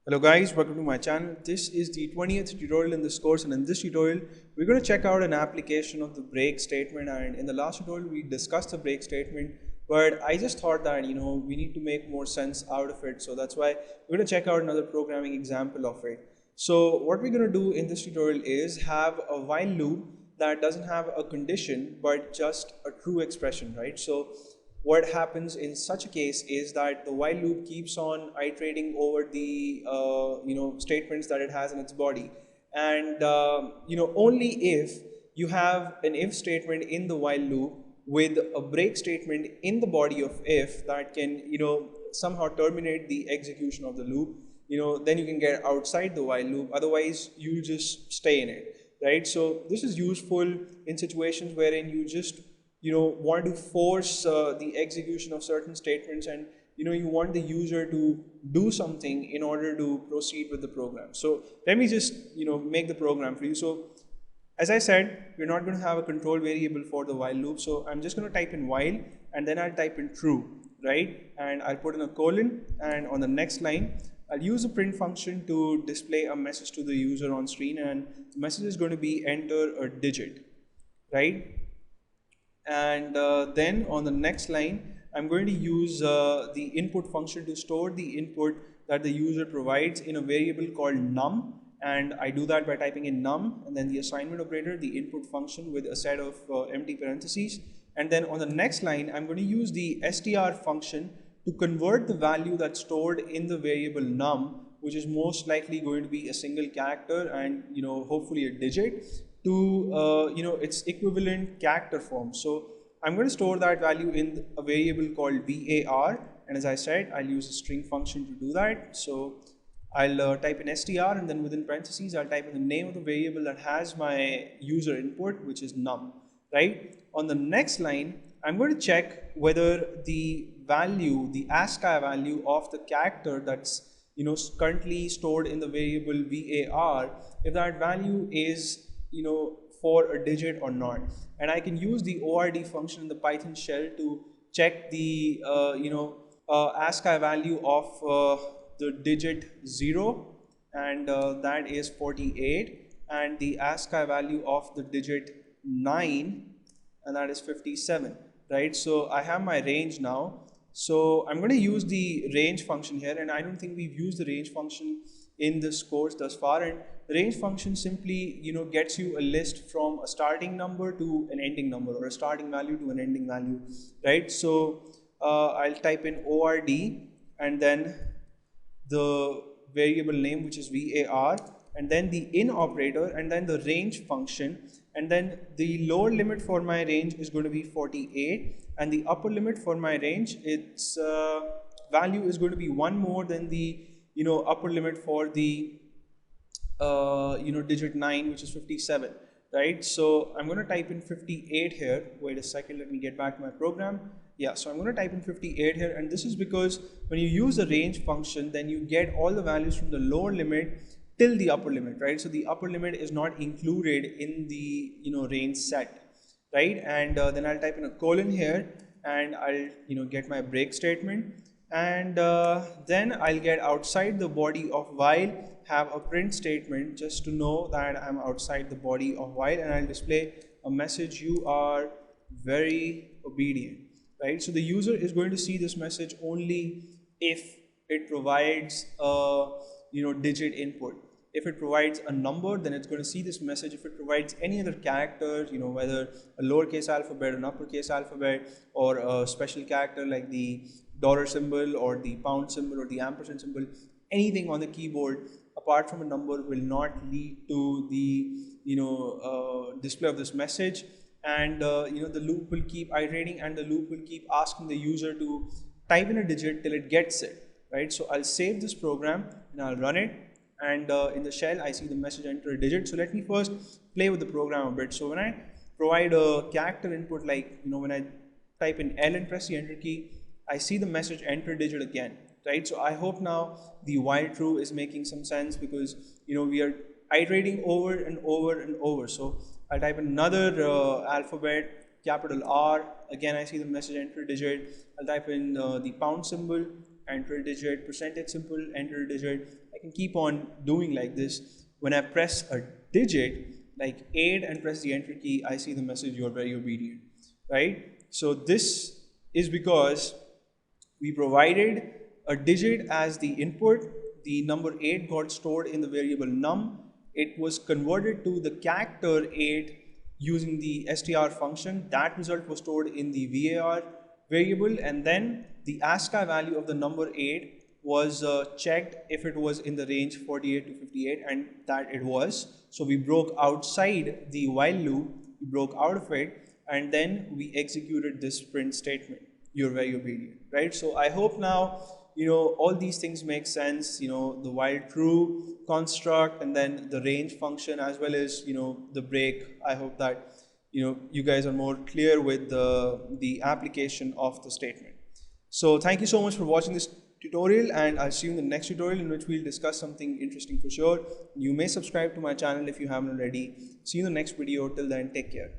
Hello guys, welcome to my channel. This is the 20th tutorial in this course, and in this tutorial we're going to check out an application of the break statement. And in the last tutorial we discussed the break statement, but I just thought that we need to make more sense out of it, so that's why we're going to check out another programming example of it. So what we're going to do in this tutorial is have a while loop that doesn't have a condition but just a true expression, right? So what happens in such a case is that the while loop keeps on iterating over the statements that it has in its body, and only if you have an if statement in the while loop with a break statement in the body of if that can somehow terminate the execution of the loop, then you can get outside the while loop. Otherwise you just stay in it, right? So this is useful in situations wherein you just want to force the execution of certain statements, and you want the user to do something in order to proceed with the program. So let me just make the program for you. So as I said, we're not going to have a control variable for the while loop, so I'm just going to type in while and then I'll type in true, right? And I'll put in a colon, and on the next line I'll use a print function to display a message to the user on screen, and the message is going to be enter a digit, right? And then on the next line I'm going to use the input function to store the input that the user provides in a variable called num, and I do that by typing in num and then the assignment operator, the input function with a set of empty parentheses. And then on the next line I'm going to use the str function to convert the value that's stored in the variable num, which is most likely going to be a single character and hopefully a digit, to its equivalent character form. So I'm going to store that value in a variable called var, and as I said, I'll use a string function to do that. So I'll type in str, and then within parentheses I'll type in the name of the variable that has my user input, which is num, right? On the next line I'm going to check whether the value, the ASCII value of the character that's currently stored in the variable var, if that value is for a digit or not. And I can use the ord function in the Python shell to check the ASCII value of the digit 0, and that is 48, and the ASCII value of the digit 9, and that is 57, right? So I have my range now. So I'm going to use the range function here, and I don't think we've used the range function in this course thus far. And the range function simply gets you a list from a starting number to an ending number, or a starting value to an ending value, right? So I'll type in ord and then the variable name, which is var, and then the in operator, and then the range function, and then the lower limit for my range is going to be 48, and the upper limit for my range, its value is going to be one more than the upper limit for the digit 9, which is 57, right? So I'm going to type in 58 here. Wait a second, let me get back to my program. Yeah, so I'm going to type in 58 here, and this is because when you use the range function, then you get all the values from the lower limit till the upper limit, right? So the upper limit is not included in the range set, right? And then I'll type in a colon here, and I'll get my break statement, and then I'll get outside the body of while, have a print statement just to know that I'm outside the body of while, and I'll display a message, you are very obedient, right? So the user is going to see this message only if it provides a digit input. If it provides a number, then it's going to see this message. If it provides any other characters, whether a lowercase alphabet, an uppercase alphabet, or a special character like the dollar symbol or the pound symbol or the ampersand symbol, anything on the keyboard apart from a number will not lead to the display of this message. And the loop will keep iterating, and the loop will keep asking the user to type in a digit till it gets it, right? So I'll save this program and I'll run it, and in the shell I see the message enter a digit. So let me first play with the program a bit. So when I provide a character input, like when I type in L and press the enter key, I see the message enter digit again, right? So I hope now the while true is making some sense, because we are iterating over and over and over. So I'll type in another alphabet, capital R, again I see the message enter digit. I'll type in the pound symbol, enter a digit, percentage symbol, enter a digit. I can keep on doing like this. When I press a digit like 8 and press the enter key, I see the message, "You're very obedient," right? So this is because we provided a digit as the input. The number 8 got stored in the variable num. It was converted to the character 8 using the str function. That result was stored in the var variable, and then the ASCII value of the number 8 was checked if it was in the range 48 to 58, and that it was. So we broke outside the while loop, we broke out of it, and then we executed this print statement, "You're very obedient," right? So I hope now, all these things make sense, the while true construct, and then the range function, as well as, the break. I hope that, you guys are more clear with the application of the statement. So thank you so much for watching this tutorial, and I'll see you in the next tutorial, in which we'll discuss something interesting for sure. You may subscribe to my channel if you haven't already. See you in the next video. Till then, take care.